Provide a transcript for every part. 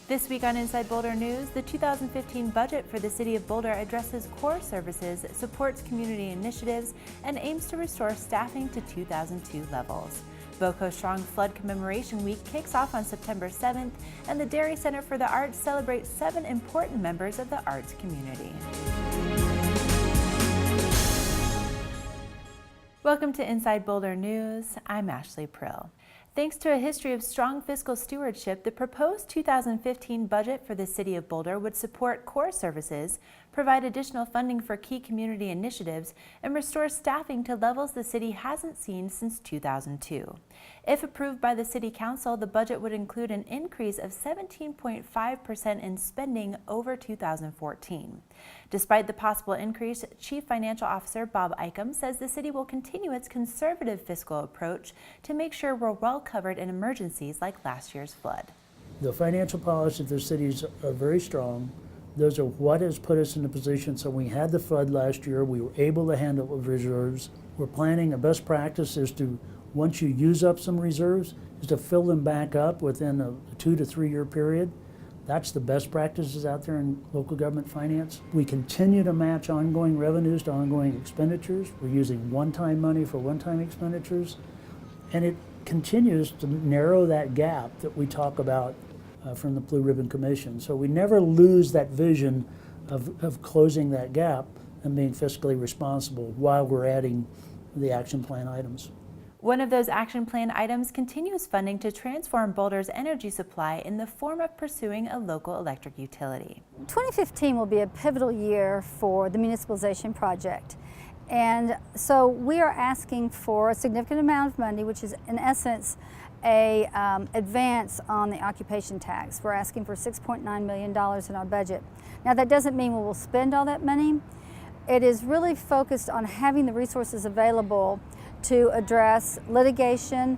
This week on Inside Boulder News, the 2015 budget for the City of Boulder addresses core services, supports community initiatives, and aims to restore staffing to 2002 levels. BoCo Strong Flood Commemoration Week kicks off on September 7th, and the Dairy Center for the Arts celebrates 7 important members of the arts community. Welcome to Inside Boulder News. I'm Ashley Prill. Thanks to a history of strong fiscal stewardship, the proposed 2015 budget for the City of Boulder would support core services, provide additional funding for key community initiatives, and restore staffing to levels the city hasn't seen since 2002. If approved by the City Council, the budget would include an increase of 17.5% in spending over 2014. Despite the possible increase, Chief Financial Officer Bob Icahn says the city will continue its conservative fiscal approach to make sure we're well covered in emergencies like last year's flood. The financial policy of the cities are very strong. Those are what has put us in a position. So we had the flood last year. We were able to handle it with reserves. We're planning a best practice is to, once you use up some reserves, is to fill them back up within a 2 to 3 year period. That's the best practices out there in local government finance. We continue to match ongoing revenues to ongoing expenditures. We're using one-time money for one-time expenditures. And it continues to narrow that gap that we talk about from the Blue Ribbon Commission. So we never lose that vision of closing that gap and being fiscally responsible while we're adding the action plan items. One of those action plan items continues funding to transform Boulder's energy supply in the form of pursuing a local electric utility. 2015 will be a pivotal year for the municipalization project. And so we are asking for a significant amount of money, which is in essence a advance on the occupation tax. We're asking for $6.9 million in our budget. Now that doesn't mean we will spend all that money. It is really focused on having the resources available to address litigation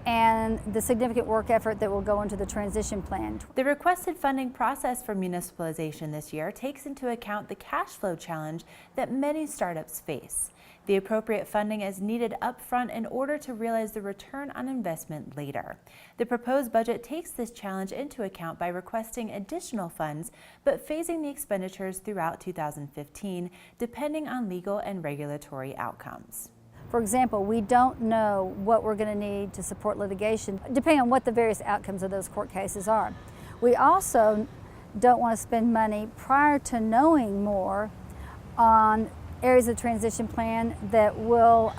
and the significant work effort that will go into the transition plan. The requested funding process for municipalization this year takes into account the cash flow challenge that many startups face. The appropriate funding is needed upfront in order to realize the return on investment later. The proposed budget takes this challenge into account by requesting additional funds, but phasing the expenditures throughout 2015, depending on legal and regulatory outcomes. For example, we don't know what we're going to need to support litigation, depending on what the various outcomes of those court cases are. We also don't want to spend money prior to knowing more on areas of the transition plan that will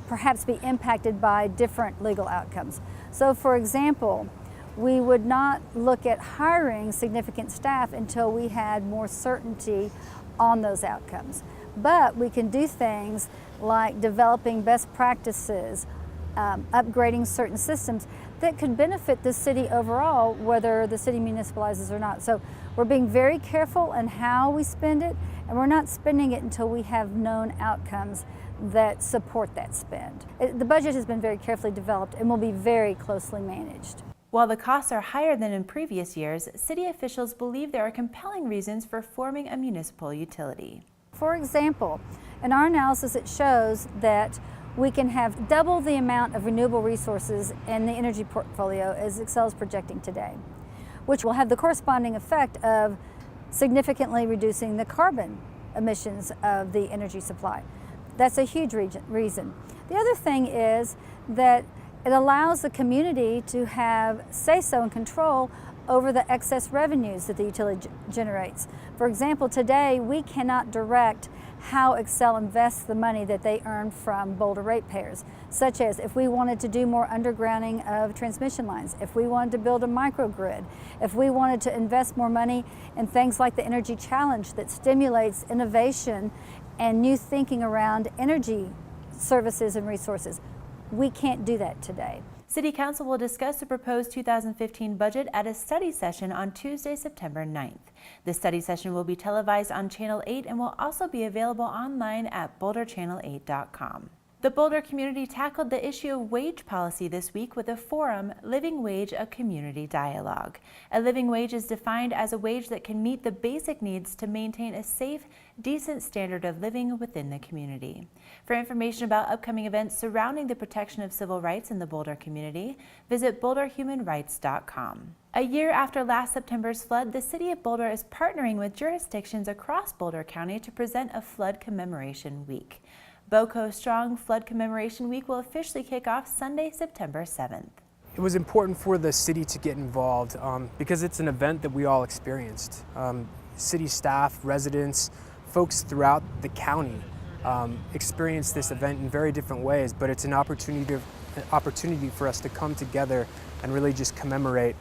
perhaps be impacted by different legal outcomes. So for example, we would not look at hiring significant staff until we had more certainty on those outcomes. But we can do things like developing best practices, upgrading certain systems that could benefit the city overall, whether the city municipalizes or not. So we're being very careful in how we spend it, and we're not spending it until we have known outcomes that support that spend. The budget has been very carefully developed and will be very closely managed. While the costs are higher than in previous years, city officials believe there are compelling reasons for forming a municipal utility. For example, in our analysis it shows that we can have double the amount of renewable resources in the energy portfolio as Excel is projecting today, which will have the corresponding effect of significantly reducing the carbon emissions of the energy supply. That's a huge reason. The other thing is that it allows the community to have say-so and control over the excess revenues that the utility generates. For example, today we cannot direct how Excel invests the money that they earn from Boulder ratepayers, such as if we wanted to do more undergrounding of transmission lines, if we wanted to build a microgrid, if we wanted to invest more money in things like the Energy Challenge that stimulates innovation and new thinking around energy services and resources. We can't do that today. City Council will discuss the proposed 2015 budget at a study session on Tuesday, September 9th. The study session will be televised on Channel 8 and will also be available online at boulderchannel8.com. The Boulder community tackled the issue of wage policy this week with a forum, Living Wage, a Community Dialogue. A living wage is defined as a wage that can meet the basic needs to maintain a safe, decent standard of living within the community. For information about upcoming events surrounding the protection of civil rights in the Boulder community, visit boulderhumanrights.com. A year after last September's flood, the City of Boulder is partnering with jurisdictions across Boulder County to present a Flood Commemoration Week. BoCo Strong Flood Commemoration Week will officially kick off Sunday, September 7th. It was important for the city to get involved because it's an event that we all experienced. City staff, residents, folks throughout the county experienced this event in very different ways, but it's an opportunity for us to come together and really just commemorate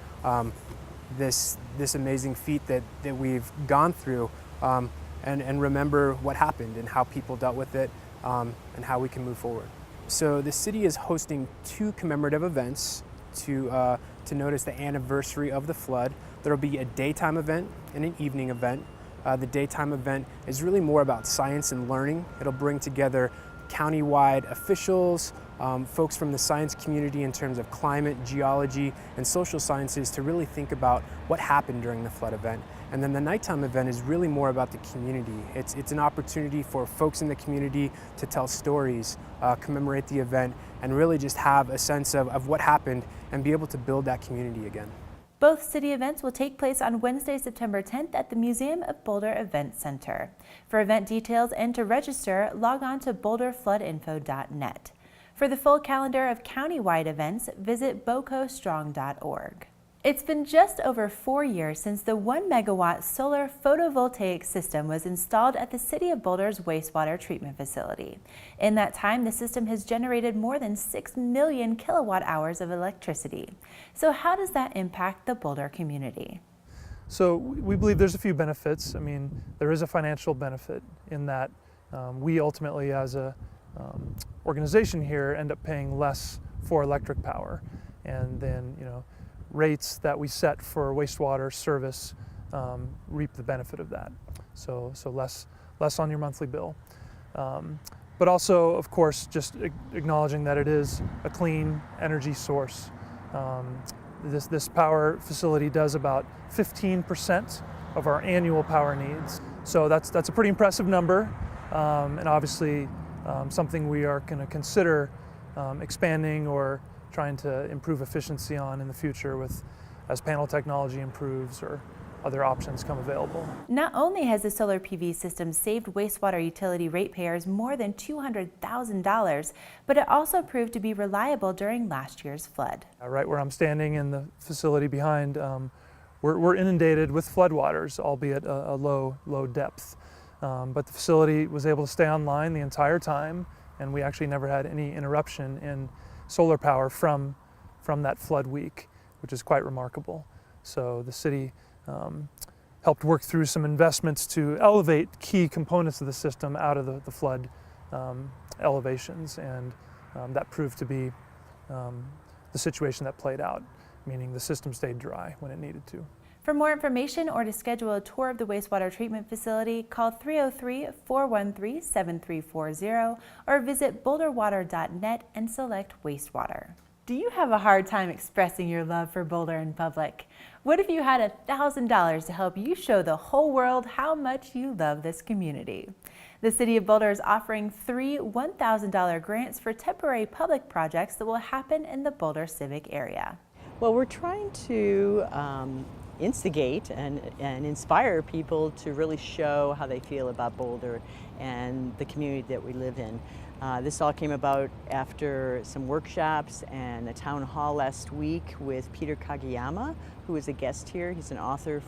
this amazing feat that we've gone through and remember what happened and how people dealt with it and how we can move forward. So the city is hosting 2 commemorative events to notice the anniversary of the flood. There will be a daytime event and an evening event. The daytime event is really more about science and learning. It'll bring together countywide officials, folks from the science community in terms of climate, geology, and social sciences to really think about what happened during the flood event. And then the nighttime event is really more about the community. It's an opportunity for folks in the community to tell stories, commemorate the event, and really just have a sense of what happened and be able to build that community again. Both city events will take place on Wednesday, September 10th at the Museum of Boulder Event Center. For event details and to register, log on to boulderfloodinfo.net. For the full calendar of countywide events, visit bocostrong.org. It's been just over 4 years since the 1 megawatt solar photovoltaic system was installed at the City of Boulder's wastewater treatment facility. In that time, the system has generated more than 6 million kilowatt hours of electricity. So how does that impact the Boulder community? So we believe there's a few benefits. I mean, there is a financial benefit in that we ultimately as a organization here end up paying less for electric power, and then rates that we set for wastewater service reap the benefit of that. So less on your monthly bill. But also, of course, just acknowledging that it is a clean energy source. This power facility does about 15% of our annual power needs. So that's a pretty impressive number, and obviously something we are going to consider expanding or trying to improve efficiency on in the future as panel technology improves or other options come available. Not only has the solar PV system saved wastewater utility ratepayers more than $200,000, but it also proved to be reliable during last year's flood. Right where I'm standing in the facility behind, we're inundated with floodwaters, albeit a low depth. But the facility was able to stay online the entire time, and we actually never had any interruption in solar power from that flood week, which is quite remarkable. So the city helped work through some investments to elevate key components of the system out of the flood elevations, and that proved to be the situation that played out, meaning the system stayed dry when it needed to. For more information or to schedule a tour of the wastewater treatment facility, call 303-413-7340 or visit boulderwater.net and select wastewater. Do you have a hard time expressing your love for Boulder in public? What if you had $1,000 to help you show the whole world how much you love this community? The City of Boulder is offering 3 $1,000 grants for temporary public projects that will happen in the Boulder civic area. Well, we're trying to instigate and inspire people to really show how they feel about Boulder and the community that we live in. This all came about after some workshops and a town hall last week with Peter Kageyama, who is a guest here. He's an author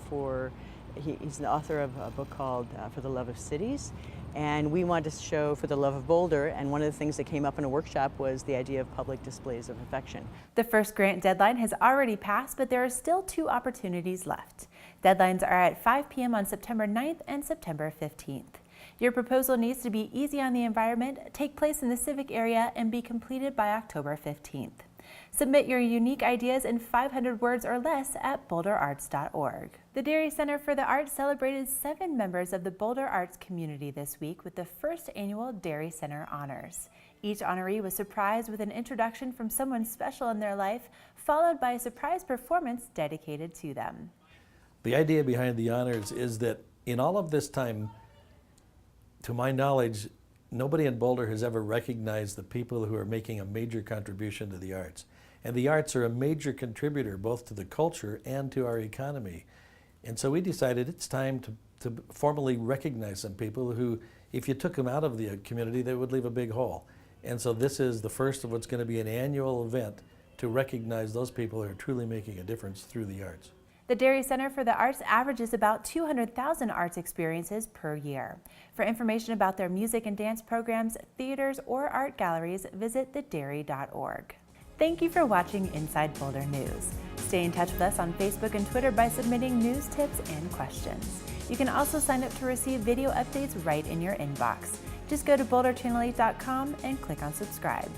he's the author of a book called For the Love of Cities. And we wanted to show For the Love of Boulder, and one of the things that came up in a workshop was the idea of public displays of affection. The first grant deadline has already passed, but there are still 2 opportunities left. Deadlines are at 5 p.m. on September 9th and September 15th. Your proposal needs to be easy on the environment, take place in the civic area, and be completed by October 15th. Submit your unique ideas in 500 words or less at boulderarts.org. The Dairy Center for the Arts celebrated 7 members of the Boulder arts community this week with the first annual Dairy Center Honors. Each honoree was surprised with an introduction from someone special in their life, followed by a surprise performance dedicated to them. The idea behind the honors is that in all of this time, to my knowledge, nobody in Boulder has ever recognized the people who are making a major contribution to the arts. And the arts are a major contributor both to the culture and to our economy. And so we decided it's time to formally recognize some people who, if you took them out of the community, they would leave a big hole. And so this is the first of what's going to be an annual event to recognize those people who are truly making a difference through the arts. The Dairy Center for the Arts averages about 200,000 arts experiences per year. For information about their music and dance programs, theaters, or art galleries, visit thedairy.org. Thank you for watching Inside Boulder News. Stay in touch with us on Facebook and Twitter by submitting news, tips, and questions. You can also sign up to receive video updates right in your inbox. Just go to boulderchannel8.com and click on subscribe.